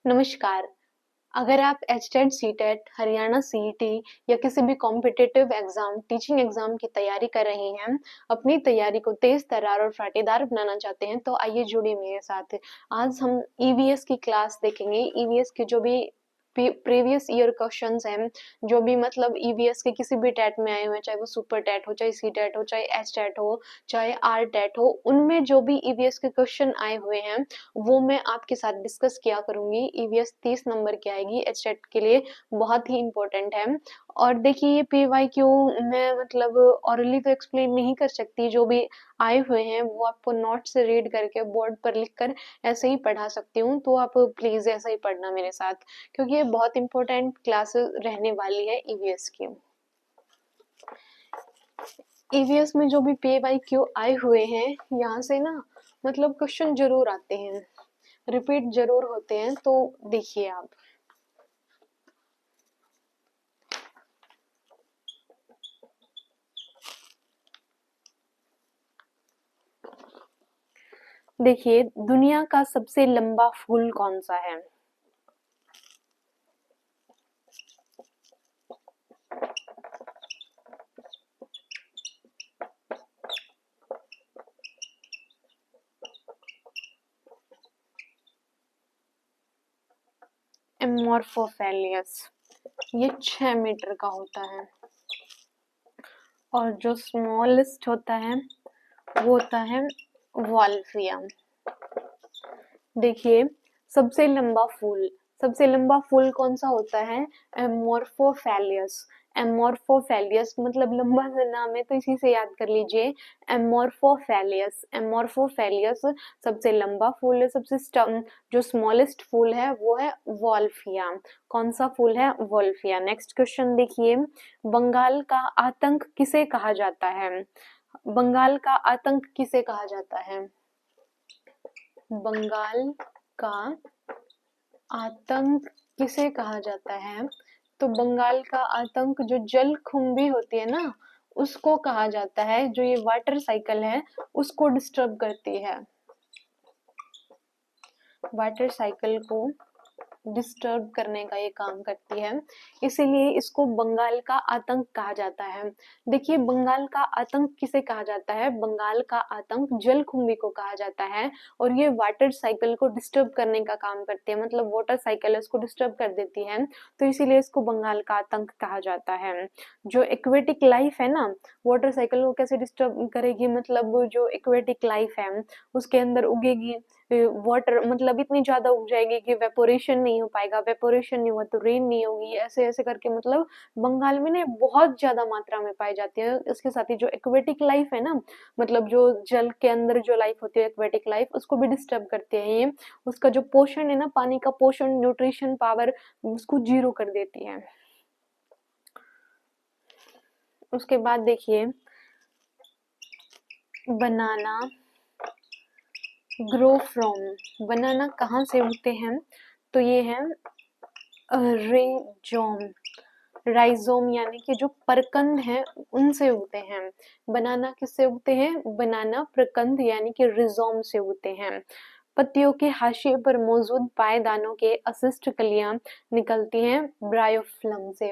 नमस्कार। अगर आप एचटेट, सीटेट, हरियाणा सीईटी या किसी भी कॉम्पिटिटिव एग्जाम, टीचिंग एग्जाम की तैयारी कर रहे हैं, अपनी तैयारी को तेज तर्रार और फाटेदार बनाना चाहते हैं, तो आइए जुड़िए मेरे साथ। आज हम ईवीएस की क्लास देखेंगे। ईवीएस के जो भी प्रीवियस ईयर क्वेश्चंस हैं, जो भी मतलब ईवीएस के किसी भी टेट में आए हुए हैं, चाहे वो सुपर टेट हो, चाहे सी टेट हो, चाहे एच टेट हो, चाहे आर टेट हो, उनमें जो भी ईवीएस के क्वेश्चन आए हुए हैं वो मैं आपके साथ डिस्कस किया करूंगी। ईवीएस 30 नंबर की आएगी, एचटेट के लिए बहुत ही इंपॉर्टेंट है। और देखिए ये पीवाईक्यू मैं मतलब ऑरली तो एक्सप्लेन नहीं कर सकती, जो भी आए हुए हैं वो आपको नोट से रीड करके बोर्ड पर लिखकर ऐसे ही पढ़ा सकती हूँ, तो आप प्लीज ऐसा ही पढ़ना मेरे साथ, क्योंकि ये बहुत इंपॉर्टेंट क्लास रहने वाली है ईवीएस की। ईवीएस में जो भी पीवाईक्यू आए हुए हैं, यहाँ से ना मतलब क्वेश्चन जरूर आते हैं, रिपीट जरूर होते हैं, तो देखिए आप। देखिए, दुनिया का सबसे लंबा फूल कौन सा है? एमोर्फोफेलियस। ये 6 मीटर का होता है। और जो स्मॉलेस्ट होता है वो होता है वॉल्फियम। देखिए, सबसे लंबा फूल कौन सा होता है? एमोर्फोफेलियस। एमोर्फोफेलियस मतलब लंबा सा नाम है, तो इसी से याद कर लीजिए, एमोर्फोफेलियस। एमोर्फोफेलियस सबसे लंबा फूल है। जो स्मॉलेस्ट फूल है वो है वॉल्फिया। कौन सा फूल है? वॉल्फिया। नेक्स्ट क्वेश्चन देखिए, बंगाल का आतंक किसे कहा जाता है? बंगाल का आतंक किसे कहा जाता है? बंगाल का आतंक किसे कहा जाता है? तो बंगाल का आतंक जो जलकुंभी होती है ना, उसको कहा जाता है। जो ये वाटर साइकिल है उसको डिस्टर्ब करती है, वाटर साइकिल को डिस्टर्ब करने का ये काम करती है, इसीलिए इसको बंगाल का आतंक कहा जाता है। देखिए, बंगाल का आतंक किसे कहा जाता है? बंगाल का आतंक जलकुंभी को कहा जाता है, और ये वाटर साइकिल को डिस्टर्ब करने का काम करती है, मतलब वाटर साइकिल है उसको डिस्टर्ब कर देती है, तो इसीलिए इसको बंगाल का आतंक कहा जाता है। जो एक्वेटिक लाइफ है ना, वाटर साइकिल को कैसे डिस्टर्ब करेगी? मतलब जो एक्वेटिक लाइफ है उसके अंदर उगेगी वाटर, मतलब इतनी ज्यादा उग जाएगी कि वेपोरेशन नहीं हो पाएगा, वेपोरेशन नहीं हुआ तो रेन नहीं होगी, ऐसे ऐसे करके मतलब बंगाल में ना बहुत ज्यादा मात्रा में पाई जाती है। इसके साथ ही जो एक्वेटिक लाइफ है ना, मतलब जो जल के अंदर जो लाइफ होती है एक्वेटिक लाइफ, उसको भी डिस्टर्ब करते हैं ये। उसका जो पोषण है ना, पानी का पोषण, न्यूट्रिशन पावर, उसको जीरो कर देती है। उसके बाद देखिए, बनाना ग्रो फ्रॉम। बनाना कहाँ से उगते हैं? तो ये है रेजोम, राइजोम, यानी कि जो प्रकंद है उनसे उगते हैं। बनाना किससे उगते हैं? बनाना प्रकंद यानी कि रिजोम से उगते हैं। पत्तियों के हाशिए पर मौजूद पायदानों के अशिष्ट कलियां निकलती हैं ब्रायोफ्लम से।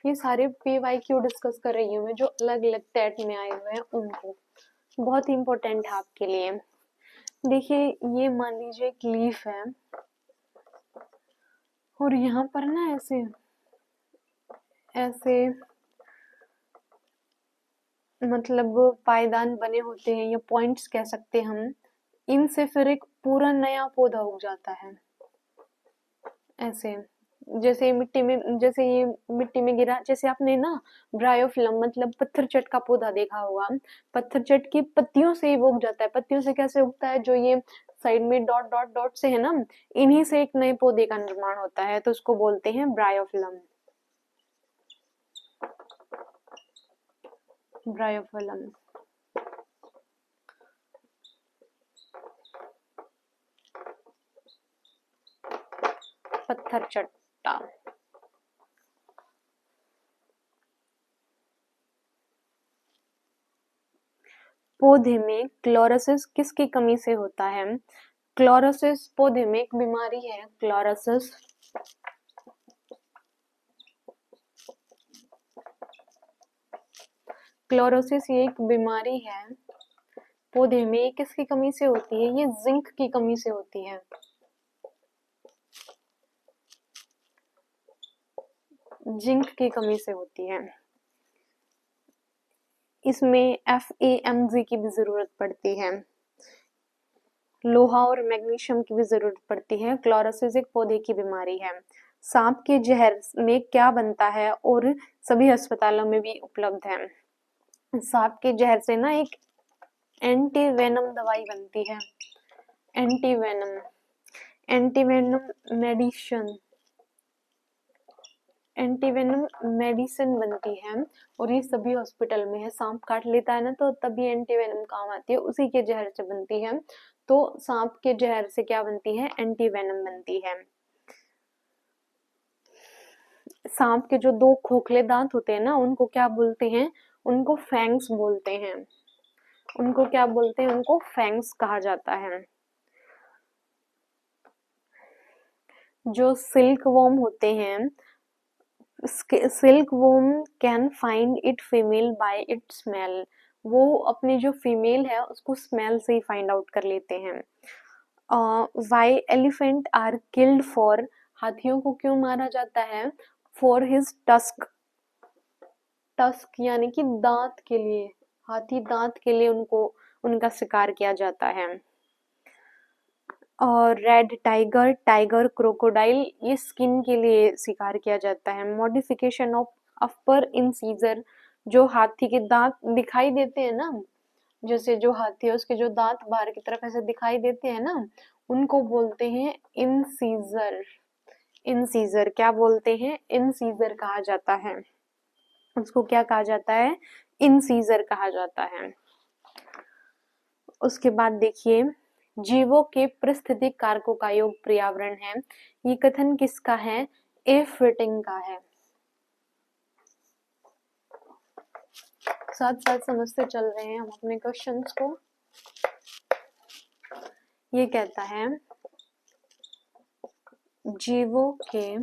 ये सारे पीवाईक्यू डिस्कस कर रही हूँ मैं, जो अलग अलग टेट में आए हुए हैं उनको, बहुत इंपॉर्टेंट है आपके लिए। देखिए, ये मान लीजिए एक लीफ है, और यहाँ पर ना ऐसे ऐसे मतलब पायदान बने होते हैं, या पॉइंट्स कह सकते हैं हम। इनसे फिर एक पूरा नया पौधा उग जाता है ऐसे। जैसे ये मिट्टी में गिरा, जैसे आपने ना ब्रायोफिलम मतलब पत्थरचट का पौधा देखा होगा, पत्थरचट की पत्तियों से ही वो उग जाता है। पत्तियों से कैसे उगता है? जो ये साइड में डॉट डॉट डॉट से है ना, इन्हीं से एक नए पौधे का निर्माण होता है, तो उसको बोलते हैं ब्रायोफिलम। ब्रायोफिलम। पत्थर चट्टा। पौधे में क्लोरोसिस किसकी कमी से होता है? क्लोरोसिस पौधे में एक बीमारी है, क्लोरोसिस। क्लोरोसिस ये एक बीमारी है पौधे में। ये किसकी कमी से होती है? ये जिंक की कमी से होती है। जिंक की कमी से होती है। इसमें FAMG की भी जरूरत पड़ती है, लोहा और मैग्नीशियम की भी जरूरत पड़ती है। क्लोरोसिस एक पौधे की बीमारी है। सांप के जहर में क्या बनता है और सभी अस्पतालों में भी उपलब्ध है? सांप के जहर से ना एक एंटी वेनम दवाई बनती है, anti venom medicine, anti venom medicine बनती है और ये सभी हॉस्पिटल में है। सांप काट लेता है ना तो तभी एंटी वेनम काम आती है, उसी के जहर से बनती है। तो सांप के जहर से क्या बनती है? एंटी वेनम बनती है। सांप के जो 2 खोखले दांत होते हैं ना, उनको क्या बोलते हैं? उनको फैंग्स बोलते हैं। उनको क्या बोलते हैं? उनको फैंग्स कहा जाता है। जो सिल्क वॉर्म होते हैं, silkworm can find it female by it smell. वो अपनी जो फीमेल है उसको स्मेल से ही फाइंड आउट कर लेते हैं। Why elephant are killed for, हाथियों को क्यों मारा जाता है? फॉर हिज टस्क, टस्क यानी कि दांत के लिए, हाथी दांत के लिए उनको उनका शिकार किया जाता है। और रेड टाइगर, टाइगर क्रोकोडाइल, ये स्किन के लिए शिकार किया जाता है। मॉडिफिकेशन ऑफ अपर इंसीजर, जो हाथी के दांत दिखाई देते हैं ना, जैसे जो हाथी है उसके जो दांत बाहर की तरफ ऐसे दिखाई देते हैं ना, उनको बोलते हैं इंसीजर। इंसीजर क्या बोलते हैं? इंसीजर कहा जाता है। उसको क्या कहा जाता है? इंसीजर कहा जाता है। उसके बाद देखिए, जीवों के पारिस्थितिक कारकों का योग पर्यावरण है। ये कथन किसका है? एफ व्हिटिंग का है। साथ साथ समझते चल रहे हैं हम अपने क्वेश्चंस को। ये कहता है जीवों के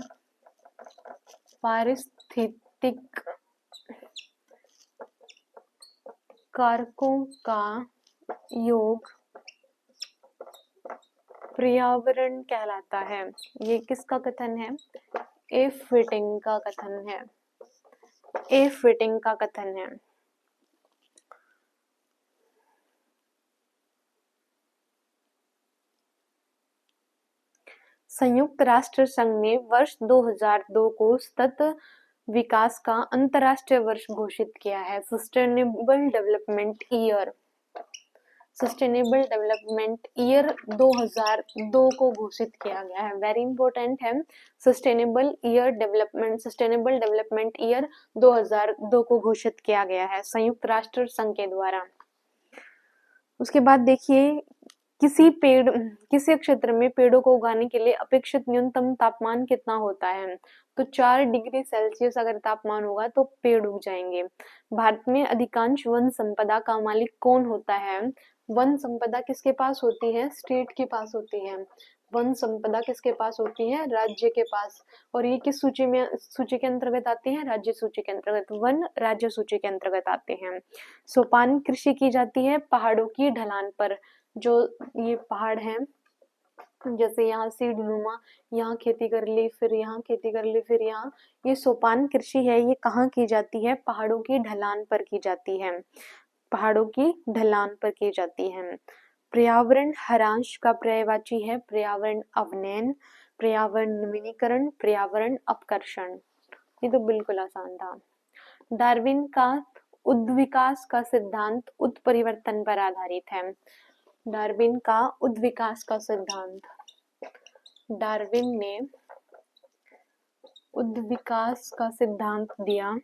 पारिस्थितिक कारकों का योग पर्यावरण कहलाता है। ये किसका कथन है? एफ व्हिटिंग का कथन है। एफ व्हिटिंग का कथन है। संयुक्त राष्ट्र संघ ने वर्ष 2002 को सतत विकास का अंतरराष्ट्रीय वर्ष घोषित किया है। Sustainable development year, sustainable development year 2002 को घोषित किया गया है। वेरी इंपॉर्टेंट है, सस्टेनेबल डेवलपमेंट ईयर 2002 को घोषित किया गया है संयुक्त राष्ट्र संघ के द्वारा। उसके बाद देखिए, किसी क्षेत्र में पेड़ों को उगाने के लिए अपेक्षित न्यूनतम तापमान कितना होता है? तो 4 डिग्री सेल्सियस अगर तापमान होगा तो पेड़ उग जाएंगे। भारत में अधिकांश वन संपदा का मालिक कौन होता है? वन संपदा किसके पास होती है? स्टेट के पास होती है। वन संपदा किसके पास होती है? राज्य के पास। और ये किस सूची के अंतर्गत आती है? राज्य सूची के अंतर्गत। वन राज्य सूची के अंतर्गत आते हैं। सोपान कृषि की जाती है पहाड़ों की ढलान पर। जो ये पहाड़ हैं, जैसे यहाँ सीढ़ीनुमा, यहाँ खेती कर ली, फिर यहाँ खेती कर ली, फिर यहाँ, ये सोपान कृषि है। ये कहाँ की जाती है? पहाड़ों की ढलान पर की जाती है। पहाड़ों की ढलान पर की जाती है। पर्यावरण हरांश का पर्यायवाची है पर्यावरण अवनयन, पर्यावरण नवीनीकरण, पर्यावरण अपकर्षण। ये तो बिल्कुल आसान था। डार्विन का उद्विकास का सिद्धांत उत्परिवर्तन पर आधारित है। डार्विन का उद्विकास का सिद्धांत, डार्विन ने उद्विकास का सिद्धांत दिया,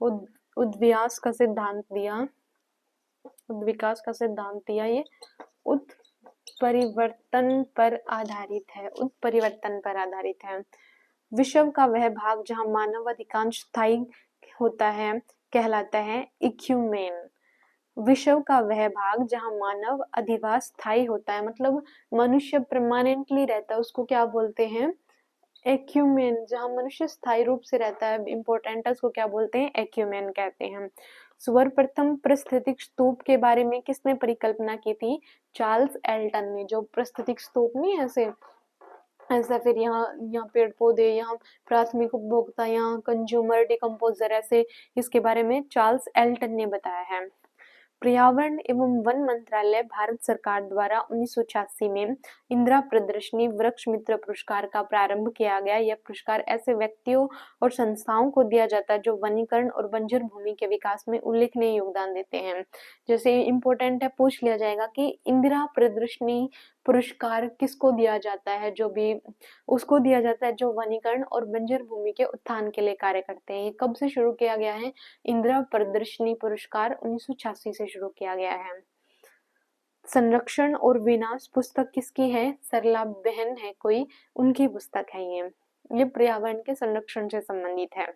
उद्विकास का सिद्धांत दिया, उद्विकास का सिद्धांत दिया। ये उत्परिवर्तन पर आधारित है, उत्परिवर्तन पर आधारित है। विश्व का वह भाग जहाँ मानव अधिकांश स्थायी होता है कहलाता है इक्यूमेन। विश्व का वह भाग जहाँ मानव अधिवास स्थायी होता है, मतलब मनुष्य परमानेंटली रहता है, उसको क्या बोलते हैं? एक्यूमेन। जहाँ मनुष्य स्थायी रूप से रहता है, इम्पोर्टेंट है, उसको क्या बोलते हैं? एक्यूमेन कहते हैं। सर्वप्रथम परिस्थितिक स्तूप के बारे में किसने परिकल्पना की थी? चार्ल्स एल्टन ने। जो परिस्थितिक स्तूप नहीं है ऐसे ऐसा, फिर यहाँ यहाँ पेड़ पौधे, यहाँ प्राथमिक उपभोक्ता, यहाँ कंज्यूमर डिकम्पोजर, ऐसे इसके बारे में चार्ल्स एल्टन ने बताया है। पर्यावरण एवं वन मंत्रालय भारत सरकार द्वारा 1986 में इंदिरा प्रदर्शनी वृक्ष मित्र पुरस्कार का प्रारंभ किया गया। यह पुरस्कार ऐसे व्यक्तियों और संस्थाओं को दिया जाता है जो वनीकरण और बंजर भूमि के विकास में उल्लेखनीय योगदान देते हैं। जैसे इम्पोर्टेंट है, पूछ लिया जाएगा कि इंदिरा प्रदर्शनी पुरस्कार किसको दिया जाता है? जो भी उसको दिया जाता है जो वनीकरण और बंजर भूमि के उत्थान के लिए कार्य करते हैं। ये कब से शुरू किया गया है? इंदिरा प्रदर्शनी पुरस्कार 1986 से शुरू किया गया है। संरक्षण और विनाश पुस्तक किसकी है? सरला बहन है कोई, उनकी पुस्तक है ये पर्यावरण के संरक्षण से संबंधित है।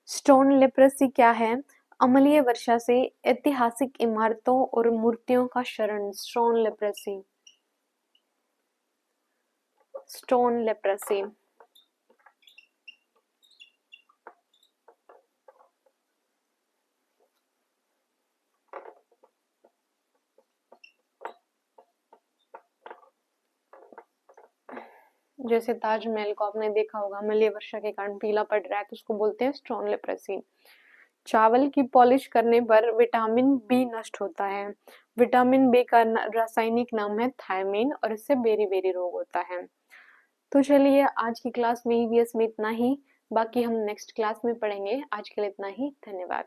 स्टोन लेप्रेसी क्या है? अम्लीय वर्षा से ऐतिहासिक इमारतों और मूर्तियों का क्षरण। Stone leprosy. Stone leprosy. जैसे ताजमहल को आपने देखा होगा, अम्लीय वर्षा के कारण पीला पड़ रहा है, तो उसको बोलते हैं स्टोन लेप्रेसी। चावल की पॉलिश करने पर विटामिन बी नष्ट होता है। विटामिन बी का रासायनिक नाम है थायमीन, और इससे बेरी-बेरी रोग होता है। तो चलिए, आज की क्लास में ईवीएस में इतना ही, बाकी हम नेक्स्ट क्लास में पढ़ेंगे। आज के लिए इतना ही, धन्यवाद।